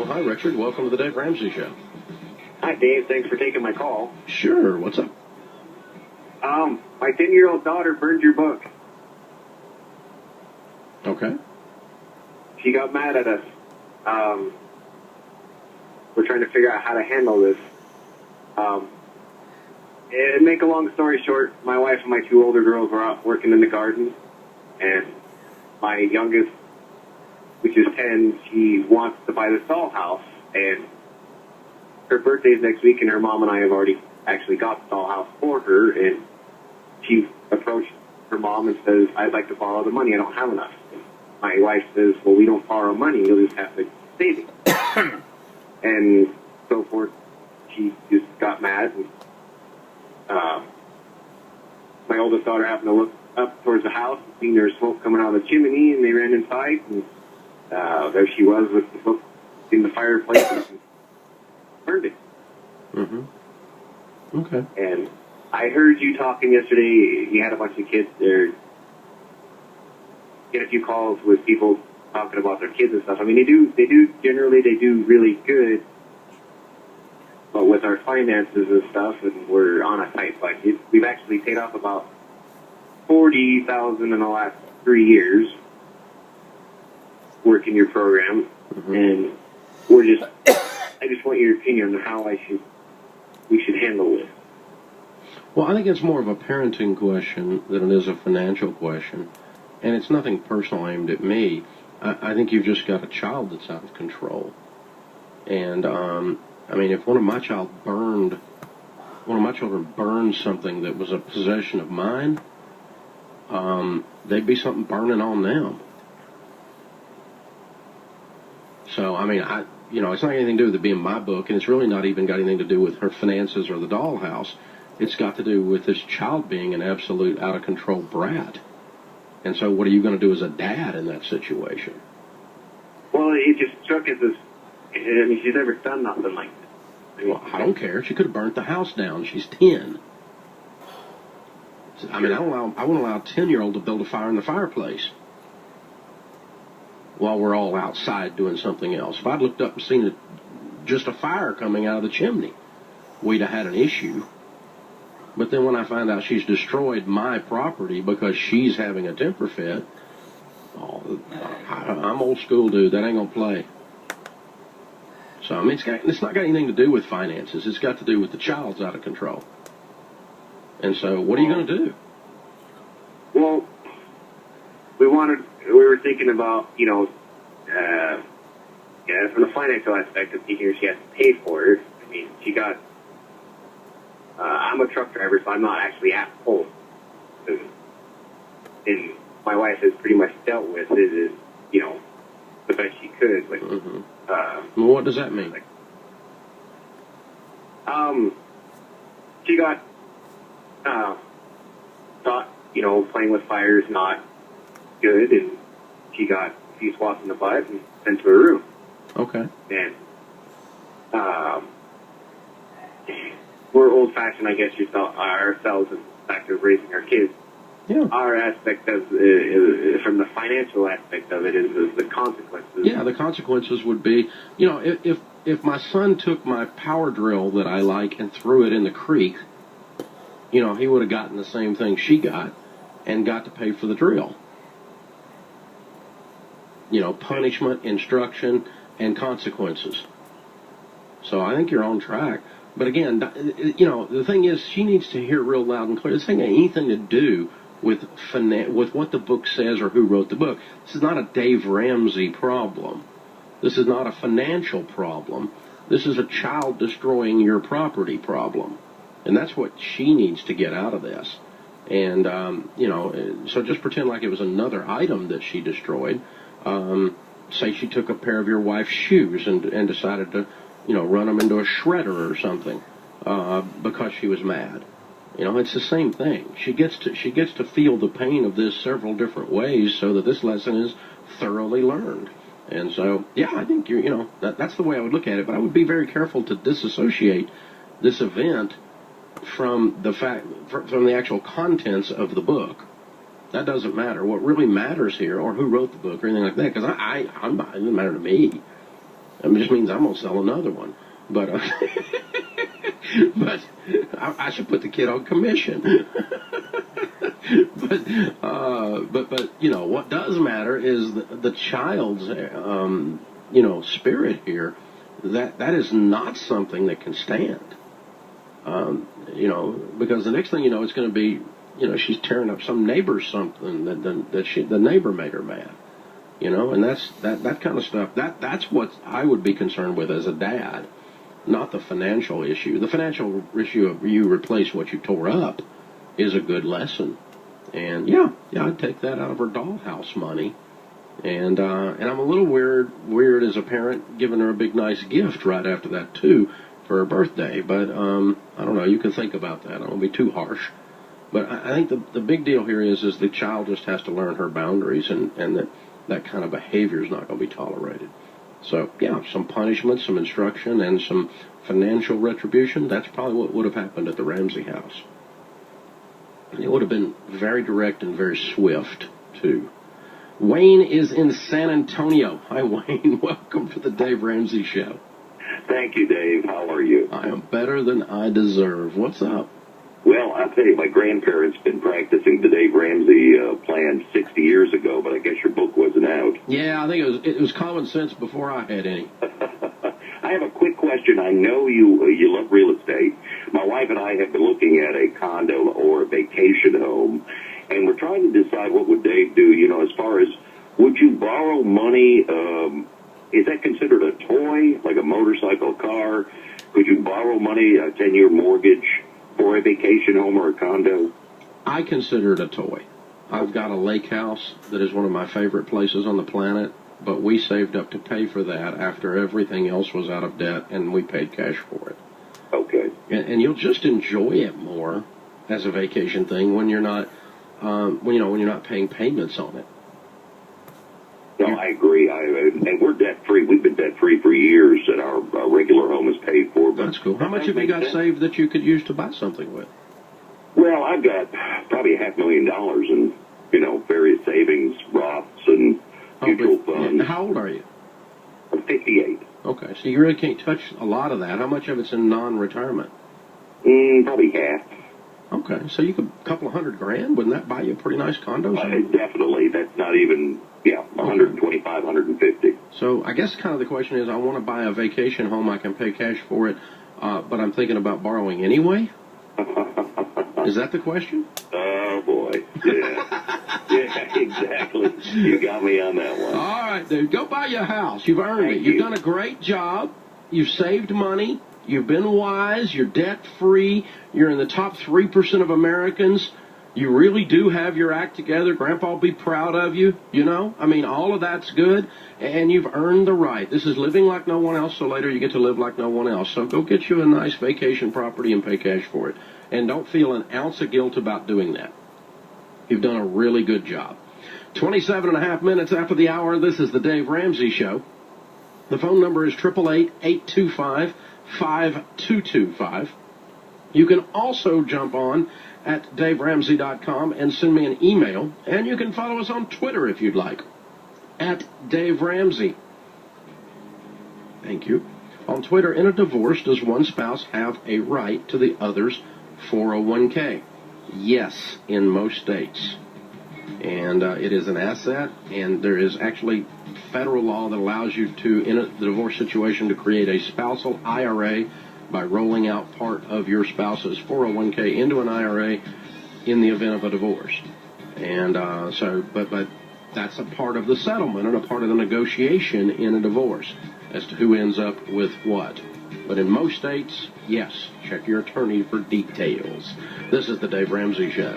Oh, hi, Richard. Welcome to the Dave Ramsey Show. Hi, Dave. Thanks for taking my call. Sure. What's up? My 10-year-old daughter burned your book. Okay. She got mad at us. We're trying to figure out how to handle this. And make a long story short, my wife and my two older girls were out working in the garden, and my youngest, which is 10, she wants to buy this dollhouse, and her birthday's next week, and her mom and I have already actually got the dollhouse for her, and she approached her mom and says, I'd like to borrow the money, I don't have enough. My wife says, well, we don't borrow money, you'll just have to save it. And so forth. She just got mad, and my oldest daughter happened to look up towards the house and seen there was smoke coming out of the chimney, and they ran inside, and there she was with the book in the fireplace and burned it. Mm-hmm. Okay. And I heard you talking yesterday. You had a bunch of kids there. Get a few calls with people talking about their kids and stuff. I mean, they do generally really good. But with our finances and stuff, and we're on a tight budget, we've actually paid off about $40,000 in the last 3 years working your program, and I just want your opinion on how we should handle it. Well, I think it's more of a parenting question than it is a financial question, and it's nothing personal aimed at me. I think you've just got a child that's out of control, and I mean, if one of my children burned something that was a possession of mine, there'd be something burning on them. So, I mean, it's not anything to do with it being my book, and it's really not even got anything to do with her finances or the dollhouse. It's got to do with this child being an absolute out-of-control brat. And so what are you going to do as a dad in that situation? Well, it just struck as this. I mean, she's never done nothing like that. Well, I don't care. She could have burnt the house down. She's 10. I mean, I wouldn't allow a 10-year-old to build a fire in the fireplace while we're all outside doing something else. If I'd looked up and seen just a fire coming out of the chimney, we'd have had an issue. But then when I find out she's destroyed my property because she's having a temper fit, I'm old school, dude. That ain't going to play. So, I mean, it's not got anything to do with finances. It's got to do with the child's out of control. And so, what are you going to do? Well, we were thinking about, from the financial aspect of thinking she has to pay for it. I mean, she got, I'm a truck driver, so I'm not actually at home. And my wife has pretty much dealt with it, the best she could. But, well, what does that mean? She got thought, playing with fire is not good, and she got a few swats in the butt and sent to her room. Okay. And we're old-fashioned, I guess, ourselves in the fact of raising our kids. Yeah. Our aspect of, from the financial aspect of it, is the consequences. Yeah, the consequences would be, if my son took my power drill that I like and threw it in the creek, he would have gotten the same thing she got and got to pay for the drill. Punishment, instruction, and consequences. So I think you're on track. But again, the thing is, she needs to hear real loud and clear. This ain't got anything to do with what the book says or who wrote the book. This is not a Dave Ramsey problem. This is not a financial problem. This is a child destroying your property problem. And that's what she needs to get out of this. And, so just pretend like it was another item that she destroyed. Say she took a pair of your wife's shoes and decided to, run them into a shredder or something because she was mad. It's the same thing. She gets to feel the pain of this several different ways so that this lesson is thoroughly learned. And so, yeah, I think that's the way I would look at it. But I would be very careful to disassociate this event from the actual contents of the book. That doesn't matter. What really matters here, or who wrote the book, or anything like that, because it doesn't matter to me. It just means I'm going to sell another one. But but I should put the kid on commission. but you know, what does matter is the child's spirit here. That is not something that can stand. Because the next thing you know, it's going to be, she's tearing up some neighbor something that the neighbor made her mad. And that's that kind of stuff. That's what I would be concerned with as a dad, not the financial issue. The financial issue of you replace what you tore up is a good lesson. And yeah, I'd take that out of her dollhouse money. And I'm a little weird as a parent giving her a big nice gift right after that too for her birthday. But I don't know. You can think about that. I don't want to be too harsh. But I think the big deal here is the child just has to learn her boundaries and that kind of behavior is not going to be tolerated. So yeah, some punishment, some instruction, and some financial retribution. That's probably what would have happened at the Ramsey house. It would have been very direct and very swift too. Wayne is in San Antonio. Hi, Wayne. Welcome to the Dave Ramsey Show. Thank you, Dave. How are you? I am better than I deserve. What's up? Well, I'll tell you, my grandparents been practicing the Dave Ramsey plan 60 years ago, but I guess your book wasn't out. Yeah, I think it was common sense before I had any. I have a quick question. I know you love real estate. My wife and I have been looking at a condo or a vacation home, and we're trying to decide what would Dave do, as far as would you borrow money? Is that considered a toy, like a motorcycle, car? Could you borrow money, a 10-year mortgage for a vacation home or a condo? I consider it a toy. I've got a lake house that is one of my favorite places on the planet, but we saved up to pay for that after everything else was out of debt, and we paid cash for it. Okay. And you'll just enjoy it more as a vacation thing when you're not, when you're not paying payments on it. No, I agree. And we're debt-free. We've been debt-free for years, and our regular home is paid for. But that's cool. How much have you got saved that you could use to buy something with? Well, I've got probably $500,000 in, various savings, Roths, and mutual funds. How old are you? I'm 58. Okay, so you really can't touch a lot of that. How much of it's in non-retirement? Probably half. Okay, so you could a couple of $100,000. Wouldn't that buy you a pretty nice condo? Definitely. That's not even, 125, 150. So I guess kind of the question is, I want to buy a vacation home. I can pay cash for it, but I'm thinking about borrowing anyway. Is that the question? Oh, boy. Yeah. Yeah, exactly. You got me on that one. All right, dude. Go buy your house. You've earned it. You've done a great job. You've saved money. You've been wise. You're debt-free. You're in the top 3% of Americans. You really do have your act together. Grandpa will be proud of you, all of that's good, and you've earned the right. This is living like no one else, so later you get to live like no one else. So go get you a nice vacation property and pay cash for it. And don't feel an ounce of guilt about doing that. You've done a really good job. 27 and a half minutes after the hour, this is the Dave Ramsey Show. The phone number is 888-825-5225. You can also jump on at DaveRamsey.com and send me an email, and you can follow us on Twitter if you'd like, at Dave Ramsey. Thank you. On Twitter, in a divorce, does one spouse have a right to the other's 401k? Yes, in most states. And it is an asset, and there is actually federal law that allows you to, in the divorce situation, to create a spousal IRA by rolling out part of your spouse's 401k into an IRA in the event of a divorce. And but that's a part of the settlement and a part of the negotiation in a divorce as to who ends up with what. But in most states, yes, check your attorney for details. This is the Dave Ramsey Show.